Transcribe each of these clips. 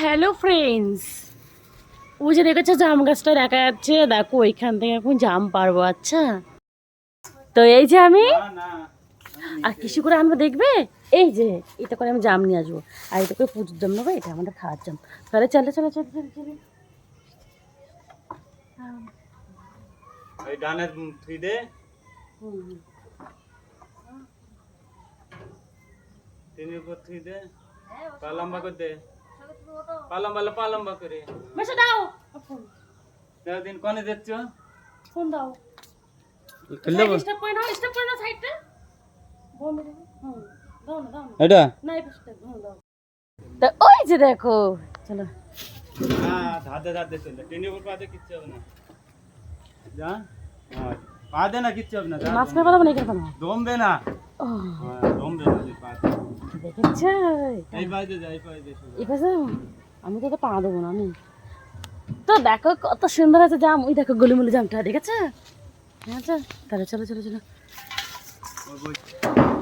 Hello friends, ওই যে দেখেছো জাম গাছটা দেখা যাচ্ছে, দেখো ওইখান থেকে এখন জাম পারবো। আচ্ছা, তো এই যে আমি আর কিছু করে আনবো, দেখবে এই যে এটা করে আমি জাম নিয়ে আসবো, আর এটা করে পুজোর জাম নেবো, এটা আমাদের খাওয়ার জাম। তাহলে চলে চলে চলে চলে চলে এই ডানে থুই দে, তিনের উপর থুই দে, পা লম্বা করে দে, পা লম্বা করে মেশো দাও দাও। দিন কোনে যাচ্ছ? ফোন দাও, খুললে বল। স্টপ করে নাও, স্টপ করে নাও সাইডটা বন্ধ করো। দাও না, দাও না, এটা না এই পাশটা দাও। তো ওই যে দেখো, চলো হ্যাঁ, ধাতে ধাতে চলে। তিনের উপর পা দে, কিচ্ছু হবে না। যা, হ্যাঁ, পা দে না, কিচ্ছু হবে না। যা, মাছ পেয়ে পাবো না, এখানে পাবো দমবে না। ও হ্যাঁ, দমবে না, পা দে। দেখেছো এই পা দে, এই পা দে। এই পাশে আমি তো পা দেবো না আমি। তো দেখো কত সুন্দর আছে জাম, ওই দেখো গলিমলি জামটা, দেখেছো? আচ্ছা তাহলে চলো চলো চলো।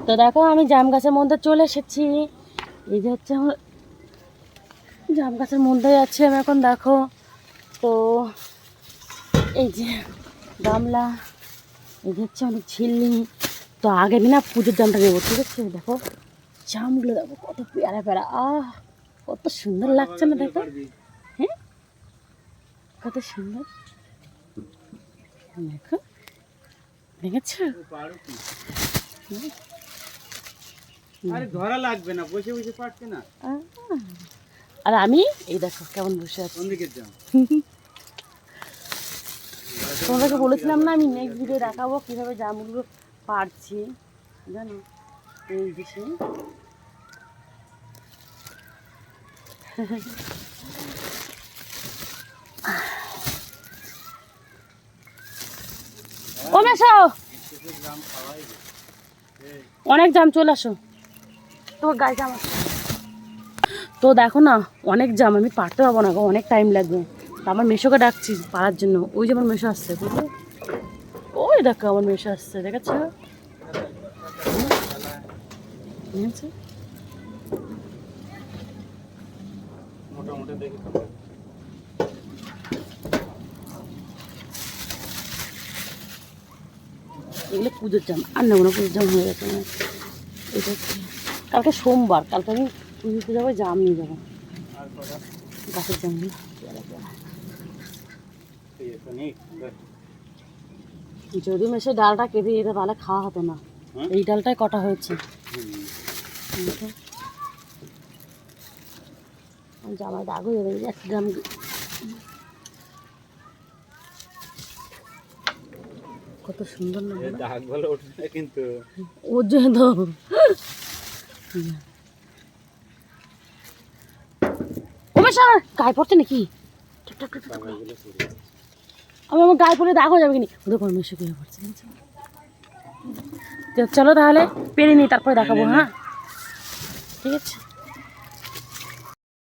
তো দেখো আমি জাম গাছের মধ্যে চলে এসেছি। এই যে হচ্ছে আমার জাম গাছের মধ্যে যাচ্ছি আমি এখন, দেখো। তো এই যে গামলা, এই যে হচ্ছে অনেক ঝিল্লি। তো আগে আমি না পুজোর জামটা নেবো, ঠিক আছে? দেখো জামগুলো দেখো কত প্যারা প্যারা, কত সুন্দর লাগছে না, দেখো। হ্যাঁ, কত সুন্দর দেখো, দেখেছো? আরে ধরা লাগবে না, বসে বসে পারছে না। আর আমি এই দেখো কেমন বসে আছি। কোন দিকে যাও? তোমাদেরকে বলেছিলাম না আমি নেক্সট ভিডিও দেখাবো কীভাবে জামগুলো পারছি, জানো? এই দেশে ও মেশো, অনেক জাম, চলে আসো। তোমার গায়ে জাম আছে। তো দেখো না অনেক জাম, আমি পারতে পারবো না গো, অনেক টাইম লাগবে। তো আমার মেশোকে ডাকছি পারার জন্য, ওই যে আমার মেশো আসছে, বুঝলে? ওই দেখো আমার মেশো আসছে, দেখেছো? মোটামুটি দেখি। এগুলো পুজোর জাম, আর নেবো না, পুজোর জাম হয়ে গেছে আমার। এটা হচ্ছে কালকে সোমবার, কালকে আমি পুজোতে যাবো, জাম নিয়ে যাবো, গাছের জামগুলো। যদি মেশে ডালটা কেটে যেতে তাহলে খাওয়া হতো না, এই ডালটাই কটা হয়েছে। জামায় দাগ হয়ে যাবে, এক গ্রাম। কত সুন্দর না দাগ ভালো ওঠে না কিন্তু, ওর জন্য তো গায়ে পড়ছে নাকি? আমি আমার গায়ে পড়লে দাগ হয়ে যাবে কিনি, ওদের পরমেশ্বর গায়ে পড়ছে। চলো তাহলে পেরে নিই, তারপরে দেখাবো। হ্যাঁ ঠিক আছে।